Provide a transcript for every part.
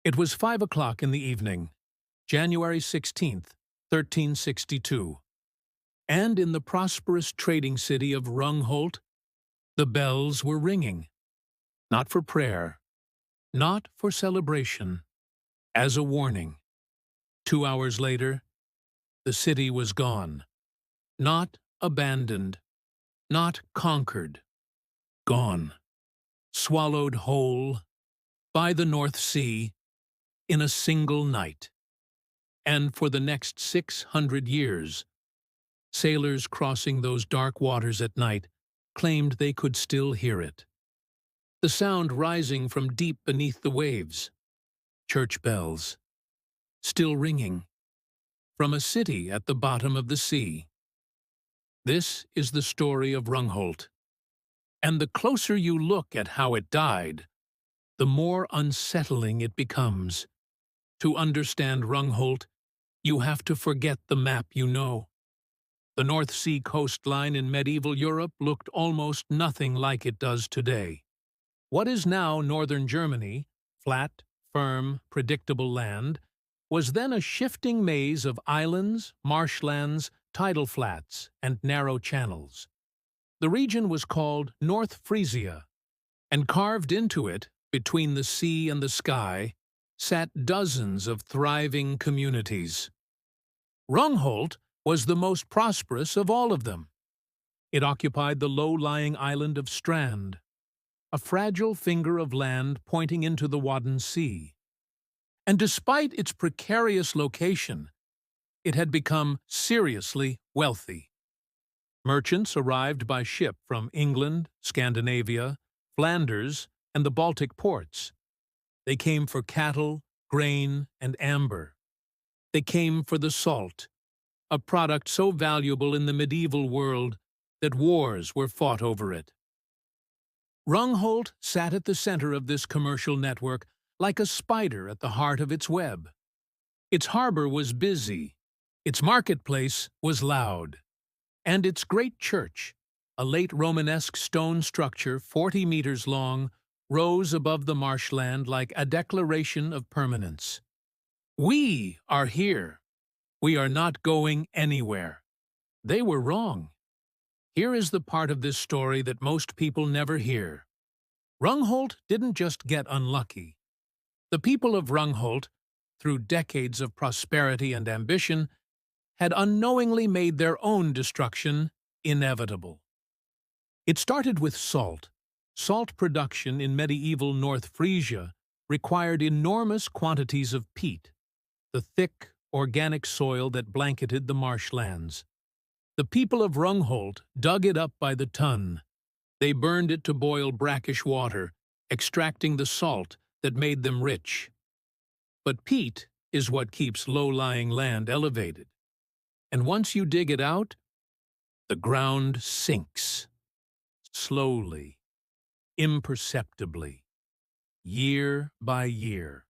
It was 5 o'clock in the evening, January 16th, 1362, and in the prosperous trading city of Rungholt, the bells were ringing, not for prayer, not for celebration, as a warning. 2 hours later, the city was gone, not abandoned, not conquered, gone, swallowed whole by the North Sea in a single night. And for the next 600 years, sailors crossing those dark waters at night claimed they could still hear it. The sound rising from deep beneath the waves, church bells, still ringing, from a city at the bottom of the sea. This is the story of Rungholt, and the closer you look at how it died, the more unsettling it becomes. To understand Rungholt, you have to forget the map you know. The North Sea coastline in medieval Europe looked almost nothing like it does today. What is now northern Germany, flat, firm, predictable land, was then a shifting maze of islands, marshlands, tidal flats, and narrow channels. The region was called North Frisia, and carved into it, between the sea and the sky, sat dozens of thriving communities. Rungholt was the most prosperous of all of them. It occupied the low-lying island of Strand, a fragile finger of land pointing into the Wadden Sea. And despite its precarious location, it had become seriously wealthy. Merchants arrived by ship from England, Scandinavia, Flanders, and the Baltic ports. They came for cattle, grain, and amber. They came for the salt, a product so valuable in the medieval world that wars were fought over it. Rungholt sat at the center of this commercial network like a spider at the heart of its web. Its harbor was busy, its marketplace was loud, and its great church, a late Romanesque stone structure 40 meters long, rose above the marshland like a declaration of permanence. We are here. We are not going anywhere. They were wrong. Here is the part of this story that most people never hear. Rungholt didn't just get unlucky. The people of Rungholt, through decades of prosperity and ambition, had unknowingly made their own destruction inevitable. It started with salt. Salt production in medieval North Frisia required enormous quantities of peat, the thick, organic soil that blanketed the marshlands. The people of Rungholt dug it up by the ton. They burned it to boil brackish water, extracting the salt that made them rich. But peat is what keeps low-lying land elevated. And once you dig it out, the ground sinks. Slowly, imperceptibly, year by year.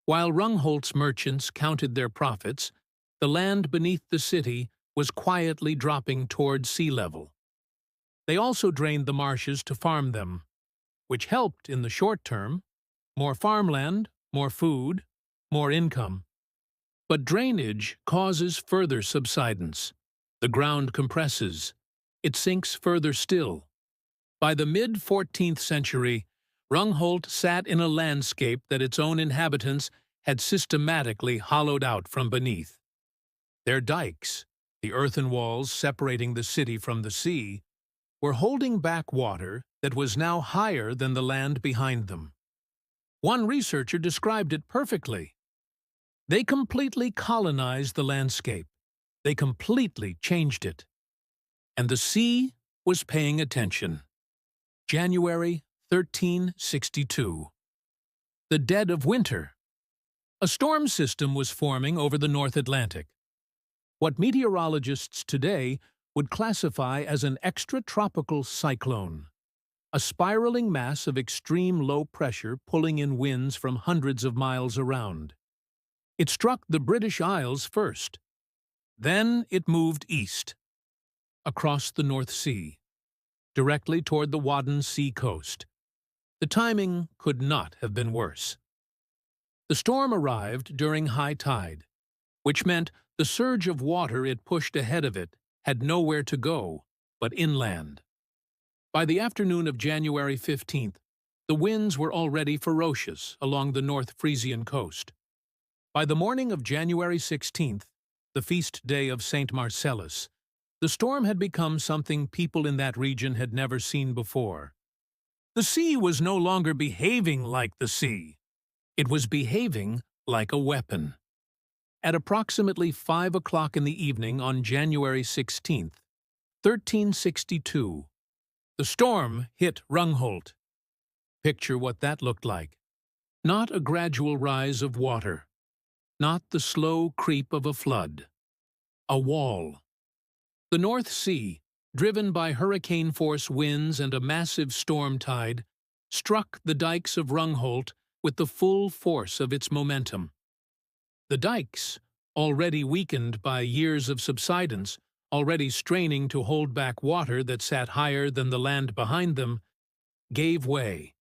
While Rungholt's merchants counted their profits, the land beneath the city was quietly dropping toward sea level. They also drained the marshes to farm them, which helped in the short term: more farmland, more food, more income. But drainage causes further subsidence. The ground compresses. It sinks further still. By the mid-14th century, Rungholt sat in a landscape that its own inhabitants had systematically hollowed out from beneath. Their dikes, the earthen walls separating the city from the sea, were holding back water that was now higher than the land behind them. One researcher described it perfectly. They completely colonized the landscape. They completely changed it. And the sea was paying attention. January 1362. The dead of winter. A storm system was forming over the North Atlantic. What meteorologists today would classify as an extratropical cyclone, a spiraling mass of extreme low pressure pulling in winds from hundreds of miles around. It struck the British Isles first. Then it moved east, across the North Sea, directly toward the Wadden Sea coast. The timing could not have been worse. The storm arrived during high tide, which meant the surge of water it pushed ahead of it had nowhere to go but inland. By the afternoon of January 15th, the winds were already ferocious along the North Frisian coast. By the morning of January 16th, the feast day of St. Marcellus, the storm had become something people in that region had never seen before. The sea was no longer behaving like the sea. It was behaving like a weapon. At approximately 5 o'clock in the evening on January 16th, 1362, the storm hit Rungholt. Picture what that looked like. Not a gradual rise of water. Not the slow creep of a flood. A wall. The North Sea, driven by hurricane-force winds and a massive storm tide, struck the dikes of Rungholt with the full force of its momentum. The dikes, already weakened by years of subsidence, already straining to hold back water that sat higher than the land behind them, gave way.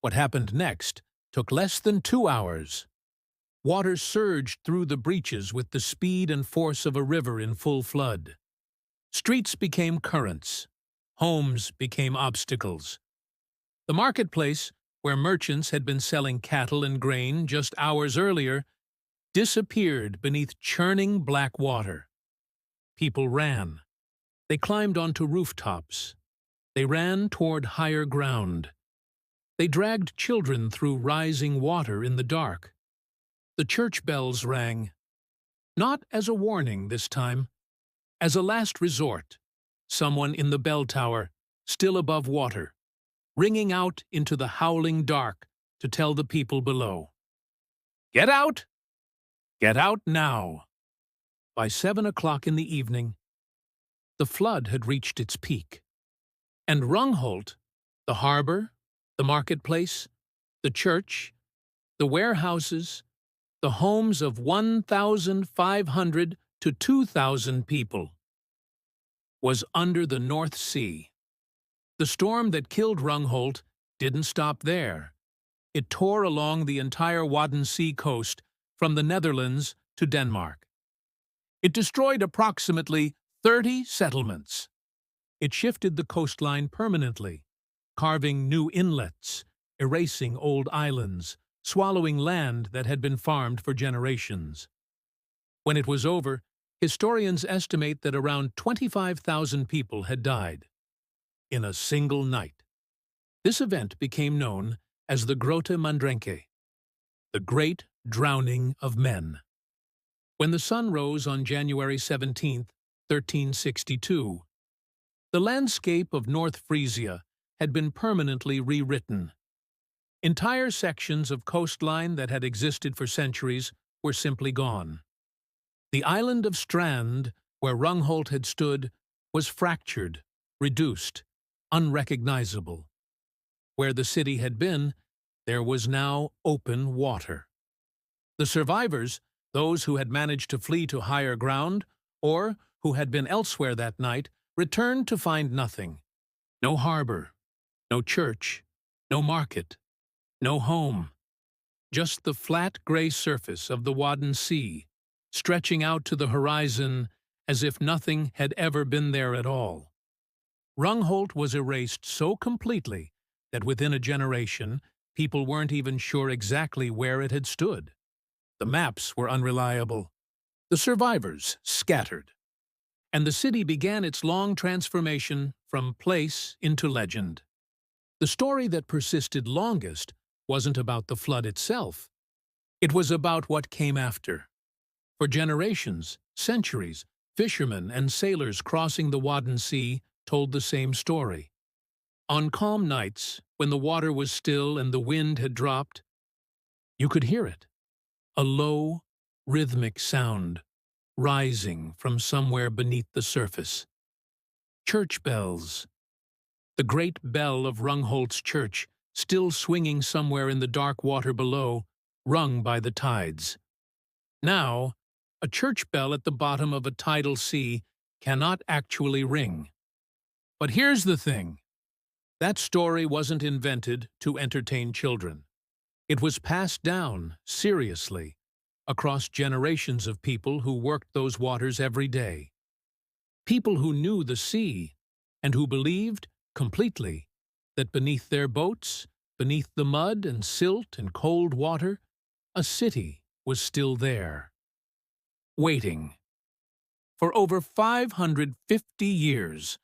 What happened next took less than 2 hours. Water surged through the breaches with the speed and force of a river in full flood. Streets became currents. Homes became obstacles. The marketplace, where merchants had been selling cattle and grain just hours earlier, disappeared beneath churning black water. People ran. They climbed onto rooftops. They ran toward higher ground. They dragged children through rising water in the dark. The church bells rang, not as a warning this time, as a last resort, someone in the bell tower, still above water, ringing out into the howling dark to tell the people below. Get out! Get out now! By 7 o'clock in the evening, the flood had reached its peak, and Rungholt, the harbor, the marketplace, the church, the warehouses, the homes of 1,500 to 2,000 people, was under the North Sea. The storm that killed Rungholt didn't stop there. It tore along the entire Wadden Sea coast from the Netherlands to Denmark. It destroyed approximately 30 settlements. It shifted the coastline permanently, carving new inlets, erasing old islands, swallowing land that had been farmed for generations. When it was over, historians estimate that around 25,000 people had died in a single night. This event became known as the Grote Mandrenke, the Great Drowning of Men. When the sun rose on January 17, 1362, the landscape of North Frisia had been permanently rewritten. Entire sections of coastline that had existed for centuries were simply gone. The island of Strand, where Rungholt had stood, was fractured, reduced, unrecognizable. Where the city had been, there was now open water. The survivors, those who had managed to flee to higher ground, or who had been elsewhere that night, returned to find nothing. No harbor, no church, no market, no home. Just the flat gray surface of the Wadden Sea, stretching out to the horizon as if nothing had ever been there at all. Rungholt was erased so completely that within a generation, people weren't even sure exactly where it had stood. The maps were unreliable. The survivors scattered. And the city began its long transformation from place into legend. The story that persisted longest wasn't about the flood itself. It was about what came after. For generations, centuries, fishermen and sailors crossing the Wadden Sea told the same story. On calm nights, when the water was still and the wind had dropped, you could hear it. A low, rhythmic sound, rising from somewhere beneath the surface. Church bells. The great bell of Rungholt's church, still swinging somewhere in the dark water below, rung by the tides. Now, a church bell at the bottom of a tidal sea cannot actually ring. But here's the thing. That story wasn't invented to entertain children. It was passed down, seriously, across generations of people who worked those waters every day. People who knew the sea and who believed, completely, that beneath their boats, beneath the mud and silt and cold water, a city was still there, waiting. For over 550 years,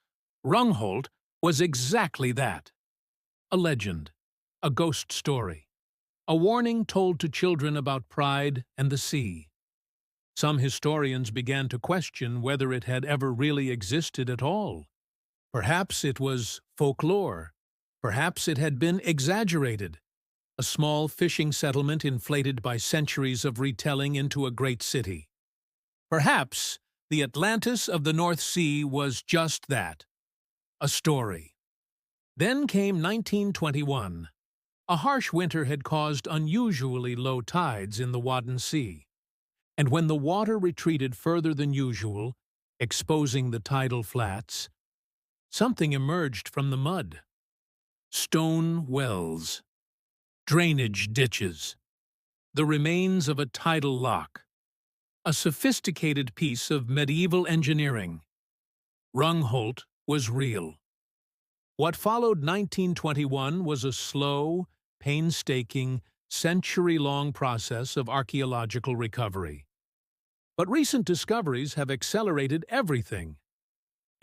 Rungholt was exactly that. A legend, a ghost story, a warning told to children about pride and the sea. Some historians began to question whether it had ever really existed at all. Perhaps it was folklore. Perhaps it had been exaggerated. A small fishing settlement inflated by centuries of retelling into a great city. Perhaps the Atlantis of the North Sea was just that, a story. Then came 1921. A harsh winter had caused unusually low tides in the Wadden Sea, and when the water retreated further than usual, exposing the tidal flats, something emerged from the mud. Stone wells, drainage ditches, the remains of a tidal lock, a sophisticated piece of medieval engineering. Rungholt was real. What followed 1921 was a slow, painstaking, century-long process of archaeological recovery. But recent discoveries have accelerated everything.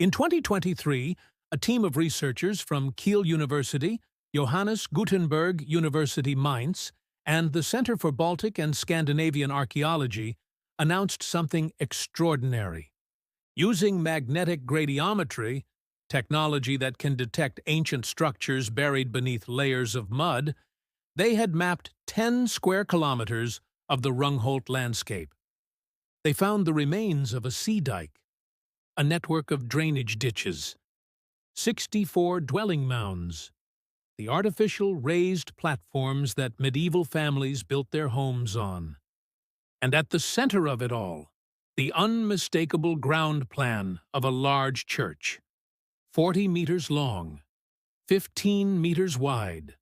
In 2023, a team of researchers from Kiel University, Johannes Gutenberg University Mainz, and the Center for Baltic and Scandinavian Archaeology announced something extraordinary. Using magnetic gradiometry, technology that can detect ancient structures buried beneath layers of mud, they had mapped 10 square kilometers of the Rungholt landscape. They found the remains of a sea dike, a network of drainage ditches, 64 dwelling mounds, the artificial raised platforms that medieval families built their homes on. And at the center of it all, the unmistakable ground plan of a large church, 40 meters long, 15 meters wide.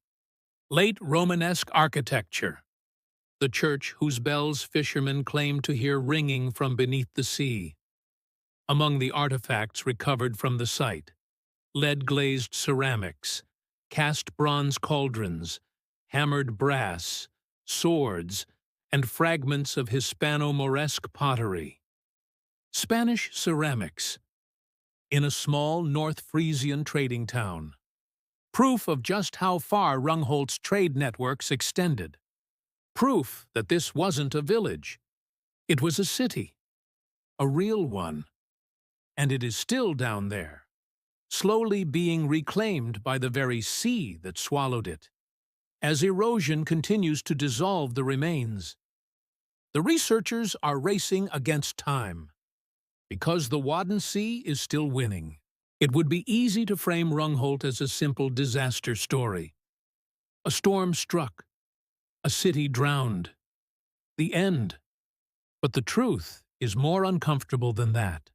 Late Romanesque architecture, the church whose bells fishermen claim to hear ringing from beneath the sea. Among the artifacts recovered from the site, lead-glazed ceramics, cast bronze cauldrons, hammered brass, swords, and fragments of Hispano-Moresque pottery. Spanish ceramics in a small North Frisian trading town. Proof of just how far Rungholt's trade networks extended. Proof that this wasn't a village. It was a city. A real one. And it is still down there, slowly being reclaimed by the very sea that swallowed it, as erosion continues to dissolve the remains. The researchers are racing against time. Because the Wadden Sea is still winning, it would be easy to frame Rungholt as a simple disaster story. A storm struck. A city drowned. The end. But the truth is more uncomfortable than that.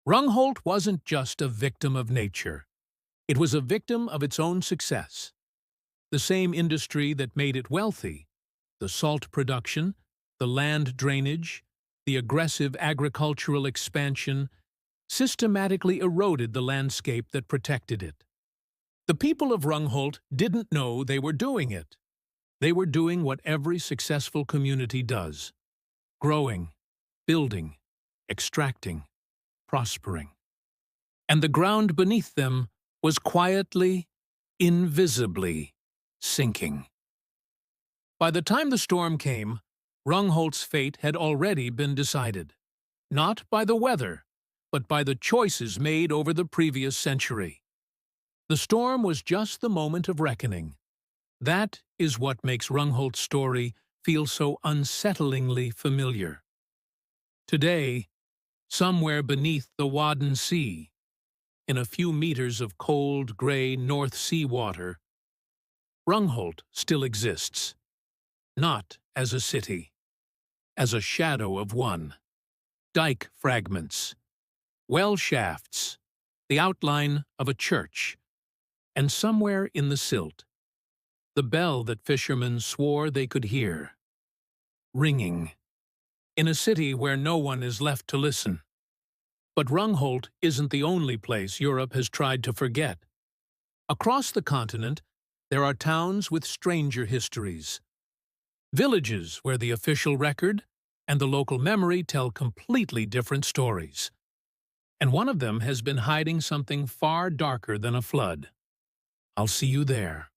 Rungholt wasn't just a victim of nature. It was a victim of its own success. The same industry that made it wealthy, the salt production, the land drainage, the aggressive agricultural expansion, systematically eroded the landscape that protected it. The people of Rungholt didn't know they were doing it. They were doing what every successful community does: growing, building, extracting, prospering. And the ground beneath them was quietly, invisibly sinking. By the time the storm came, Rungholt's fate had already been decided, not by the weather, but by the choices made over the previous century. The storm was just the moment of reckoning. That is what makes Rungholt's story feel so unsettlingly familiar. Today, somewhere beneath the Wadden Sea, in a few meters of cold, gray North Sea water, Rungholt still exists, not as a city, as a shadow of one. Dike fragments, well shafts, the outline of a church, and somewhere in the silt, the bell that fishermen swore they could hear. Ringing. In a city where no one is left to listen. But Rungholt isn't the only place Europe has tried to forget. Across the continent, there are towns with stranger histories. Villages where the official record and the local memory tell completely different stories. And one of them has been hiding something far darker than a flood. I'll see you there.